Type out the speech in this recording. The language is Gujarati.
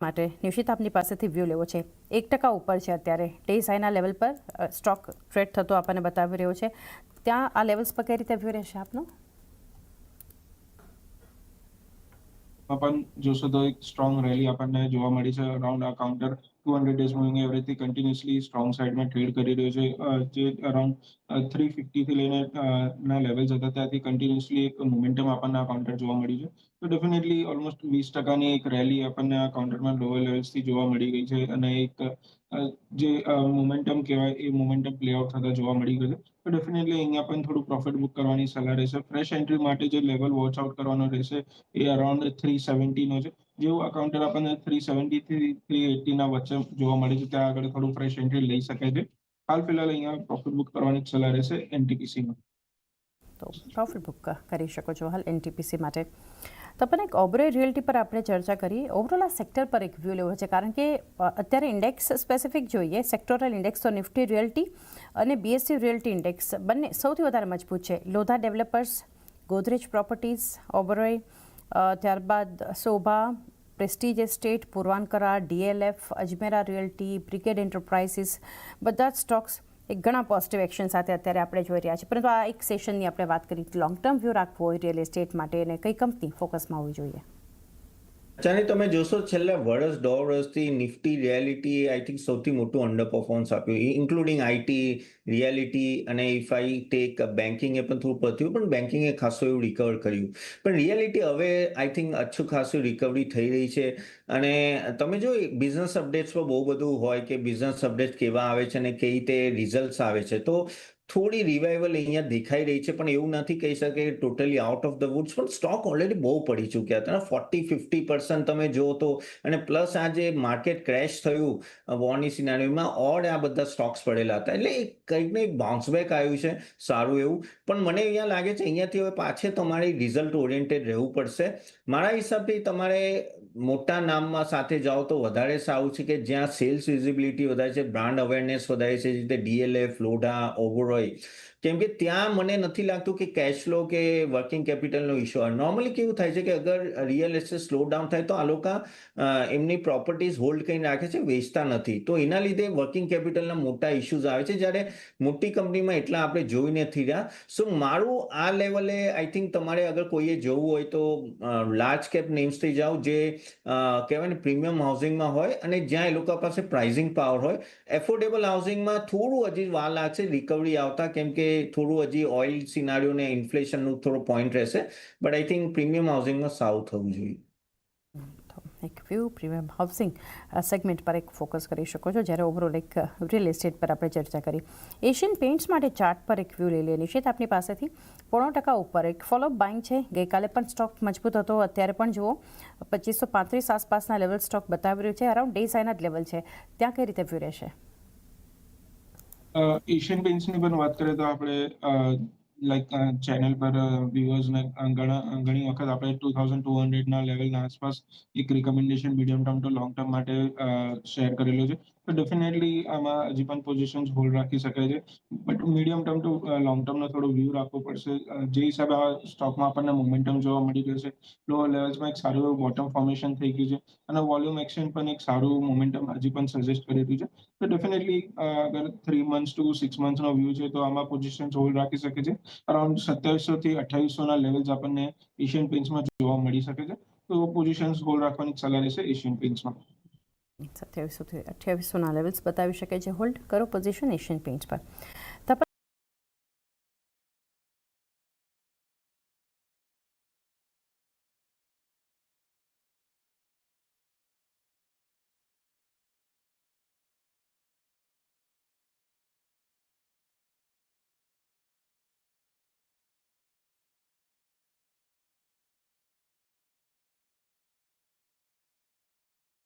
માટે નિશ્ચિત આપની પાસેથી વ્યૂ લેવો છે 1% ઉપર છે અત્યારે ડેઝ હાઈના લેવલ પર સ્ટોક ટ્રેડ થતો આપણને બતાવી રહ્યો છે ત્યાં આ લેવલ્સ પર કઈ રીતે વ્યૂ રહેશે આપનો अपन જોશો તો એક સ્ટ્રોંગ રેલી આપણને જોવા મળી છે અરાઉન્ડ આ કાઉન્ટર 200 ડેઝ મૂવિંગ એવરેજથી કન્ટિન્યુઅસલી સ્ટ્રોંગ સાઇડમાં ટ્રેડ કરી રહ્યો છે જે અરાઉન્ડ 350 થી લઈને ના લેવલ્સ હતા ત્યાંથી કન્ટિન્યુઅસલી એક મોમેન્ટમ આપણને આ કાઉન્ટર જોવા મળ્યું છે તો ડેફિનેટલી ઓલમોસ્ટ 20%ની એક રેલી આપણને આ કાઉન્ટરમાં લોઅર લેવલ્સથી જોવા મળી ગઈ છે અને એક જે મોમેન્ટમ કહેવાય એ મોમેન્ટમ પ્લે આઉટ થતા જોવા મળી ગયું છે તો ડેફિનેટલી અહીંયા પણ થોડું પ્રોફિટ બુક કરવાની સલાહ રહેશે ફ્રેશ એન્ટ્રી માટે જે લેવલ વોચ આઉટ કરવાનો રહેશે એ અરાઉન્ડ 370 નો છે જેવું આ કાઉન્ટર આપણને 370 થી 380 ના વચ્ચે જોવા મળે છે ત્યાં આગળ થોડું ફ્રેશ એન્ટ્રી લઈ શકાય છે હાલ ફિલહાલ અહીંયા પ્રોફિટ બુક કરવાની સલાહ રહેશે એનટીપીસીમાં તો પ્રોફિટ બુક કરી શકો છો હાલ એનટીપીસી માટે તો પણ એક ઓબરોય રિયલ્ટી પર આપણે ચર્ચા કરી ઓવરઓલ આ સેક્ટર પર એક વ્યૂ લેવો છે કારણ કે અત્યારે ઇન્ડેક્સ સ્પેસિફિક જોઈએ સેક્ટોરલ ઇન્ડેક્સ તો નિફ્ટી રિયલ્ટી અને બીએસસી રિયલ્ટી ઇન્ડેક્સ બંને સૌથી વધારે મજબૂત છે લોધા ડેવલપર્સ ગોદરેજ પ્રોપર્ટીઝ ઓબરોય ત્યારબાદ Sobha prestige estate Puravankara DLF Ajmera realty brigade enterprises બધા જ સ્ટોક્સ એક ઘણા પોઝિટિવ એક્શન સાથે અત્યારે આપણે જોઈ રહ્યા છીએ પરંતુ આ એક સેશનની આપણે વાત કરી લોંગ ટર્મ વ્યૂ રાખવો હોય રિયલ એસ્ટેટ માટે અને કઈ કંપની ફોકસમાં હોવી જોઈએ ચાલે તમે જોશો છેલ્લા વર્ષ દોઢ વર્ષથી નિફ્ટી રિયાલિટી આઈ થિંક સૌથી મોટું અંડર પરફોર્મન્સ આપ્યું ઇન્ક્લુડિંગ આઈટી રિયાલિટી અને ઇફ આઈ ટેક બેન્કિંગે પણ થોડું પત્યું પણ બેન્કિંગે ખાસું એવું રિકવર કર્યું પણ રિયાલિટી હવે આઈ થિંક અચ્છું ખાસું રિકવરી થઈ રહી છે અને તમે જો બિઝનેસ અપડેટ્સ પર બહુ બધું હોય કે બિઝનેસ અપડેટ કેવા આવે છે અને કઈ રીતે રિઝલ્ટ્સ આવે છે તો થોડી રિવાઇવલ અહીંયા દેખાઈ રહી છે પણ એવું નથી કહી શકે totally out of the woods પણ સ્ટોક ઓલરેડી બહુ પડી ચૂક્યા હતા 40-50% તમે જો તો અને પ્લસ આ જે માર્કેટ ક્રેશ થયું વોરની સિનારીઓમાં ઓડ આ બધા સ્ટોક્સ પડેલા હતા એટલે કંઈક ને એક બાઉન્સ બેક આવ્યું છે સારું એવું પણ મને અહીંયા લાગે છે અહીંયાથી હવે પાછે તમારે રિઝલ્ટ ઓરિએન્ટેડ રહેવું પડશે મારા હિસાબથી તમારે મોટા નામમાં સાથે જાઓ તો વધારે સારું છે કે જ્યાં સેલ્સ વિઝિબિલિટી વધારે છે બ્રાન્ડ અવેરનેસ વધારે છે જે રીતે ડીએલએફ લોઢા ઓવરઓલ કેમ કે ત્યાં મને નથી લાગતું કે કેશ ફ્લો કે વર્કિંગ કેપિટલનો ઇશ્યુ હોય નોર્મલી કેવું થાય છે કે અગર રિયલ એસ્ટેટ સ્લો ડાઉન થાય તો આ લોકો એમની પ્રોપર્ટીઝ હોલ્ડ કરીને રાખે છે વેચતા નથી તો એના લીધે વર્કિંગ કેપિટલના મોટા ઇશ્યુઝ આવે છે જ્યારે મોટી કંપનીમાં એટલા આપણે જોઈ નથી રહ્યા સો મારું આ લેવલે આઈ થિંક તમારે અગર કોઈએ જવું હોય તો લાર્જ કેપ નેમ્સથી જાઓ જે કહેવાય ને પ્રીમિયમ હાઉસિંગમાં હોય અને જ્યાં એ લોકો પાસે પ્રાઇઝિંગ પાવર હોય એફોર્ડેબલ હાઉસિંગમાં થોડું હજી વાર લાગશે રિકવરી આવતા કેમ કે થોડું હજી ઓઇલ સિનારીઓ ને ઇન્ફ્લેશનનું થોડો પોઈન્ટ રહેશે બટ આઈ થિંક પ્રીમિયમ હાઉસિંગમાં સારું થવું જોઈએ એક વ્યૂ પ્રીમિયમ હાઉસિંગ સેગમેન્ટ પર એક ફોકસ કરી શકો છો જ્યારે ઓવરઓલ એક રિયલ એસ્ટેટ પર આપણે ચર્ચા કરી એશિયન પેઇન્ટ્સ માટે ચાર્ટ પર એક વ્યૂ લઈ લઈએ નિશ્ચિત આપની પાસેથી 0.5% ઉપર એક ફોલોઅપ બાઇંગ છે ગઈકાલે પણ સ્ટોક મજબૂત હતો અત્યારે પણ જુઓ 2535 આસપાસના લેવલ સ્ટોક બતાવી રહ્યું છે અરાઉન્ડ ડેઝ હાઈના જ લેવલ છે ત્યાં કઈ રીતે વ્યૂ રહેશે એશિયન પેઇન્ટ્સની પણ વાત કરીએ તો આપણે લાઈક ચેનલ પર વ્યુઅર્સને ઘણી વખત આપણે 2200 ના લેવલના આસપાસ એક recommendation medium term to long term માટે શેર કરેલો છે તો ડેફિનેટલી આમાં હજી પણ પોઝિશન્સ હોલ્ડ રાખી શકાય છે but medium term to long ટર્મનો થોડો વ્યૂ રાખવો પડશે જે હિસાબે આ સ્ટોકમાં આપણને મોમેન્ટમ જોવા મળી રહ્યું છે લોઅર લેવલ્સમાં એક સારું એવું બોટમ ફોર્મેશન થઈ ગયું છે અને વોલ્યુમ એક્શન પણ એક સારું મોમેન્ટમ હજી પણ સજેસ્ટ કરી રહ્યું છે તો ડેફિનેટલી અગર 3 months to 6 months નો વ્યૂ છે તો આમાં પોઝિશન હોલ્ડ રાખી શકે છે અરાઉન્ડ 2700 થી 2800 ના લેવલ્સ આપણને એશિયન પેઇન્ટ્સમાં જોવા મળી શકે છે તો પોઝિશન્સ હોલ્ડ રાખવાની સલાહ રહેશે એશિયન પેઇન્ટ્સમાં 2700 થી 2800 ના લેવલ્સ બતાવી શકે છે હોલ્ડ કરો પોઝિશન એશિયન પેઇન્ટ્સ પર